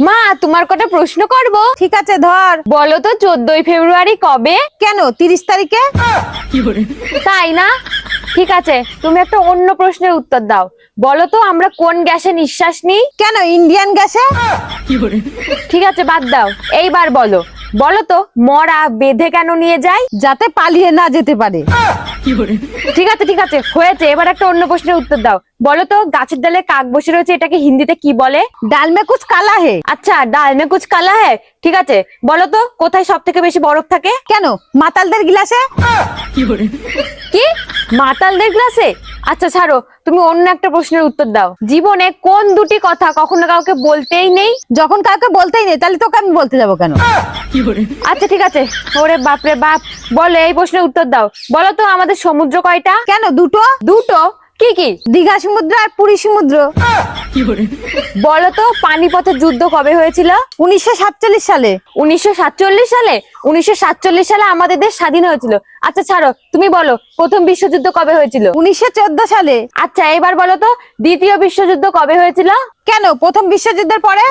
মা তোমার কটা প্রশ্ন করব। ঠিক আছে ধর। বলো তো 14ই ফেব্রুয়ারি কবে? কেন 30 তারিখে? তাই না? ঠিক আছে, তুমি একটা অন্য প্রশ্নের উত্তর দাও। বলো তো আমরা কোন গ্যাসে নিঃশ্বাস নিই? কেন ইন্ডিয়ান গ্যাসে? ঠিক আছে, বাদ দাও। এইবার বলো, বলো তো মরা বেঁধে কেন নিয়ে যায়? যাতে পালিয়ে না যেতে পারে। ঠিক আছে ঠিক আছে, হয়েছে। এবার একটা অন্য প্রশ্নের উত্তর দাও। বলো তো গাছের ডালে কাক বসে রয়েছে, এটাকে হিন্দিতে কি বলে? ডাল মে কুছ কালা হে। আচ্ছা, ডাল মে কুছ কালা হ্যায়। ঠিক আছে, বলো তো কোথায় সব থেকে বেশি বরফ থাকে? কেন মাতালদের গ্লাসে? কি, মাতালদের গ্লাসে? আচ্ছা ছাড়ো, তুমি অন্য একটা প্রশ্নের উত্তর দাও। জীবনে কোন দুটি কথা কখনো কাউকে বলতেই নেই? যখন কাউকে বলতেই নেই তাহলে তোকে আমি বলতে যাবো কেন? আচ্ছা ঠিক আছে, ওরে বাপ রে বাপ। বলো, এই প্রশ্নের উত্তর দাও। বলো তো আমাদের সমুদ্র কয়টা? কেন দুটো? দুটো। কি কি? দীঘা সমুদ্র আর পুরী সমুদ্র। বলো তো পানিপথের যুদ্ধ কবে হয়েছিল? 1947 সালে। 1947 সালে? 1947 সালে আমাদের দেশ স্বাধীন হয়েছিল। আচ্ছা ছাড়ো, তুমি বলো প্রথম বিশ্বযুদ্ধ কবে হয়েছিল? 1914 সালে। আচ্ছা এবার বলো তো দ্বিতীয় বিশ্বযুদ্ধ কবে হয়েছিল? কেন প্রথম বিশ্বযুদ্ধের পরে?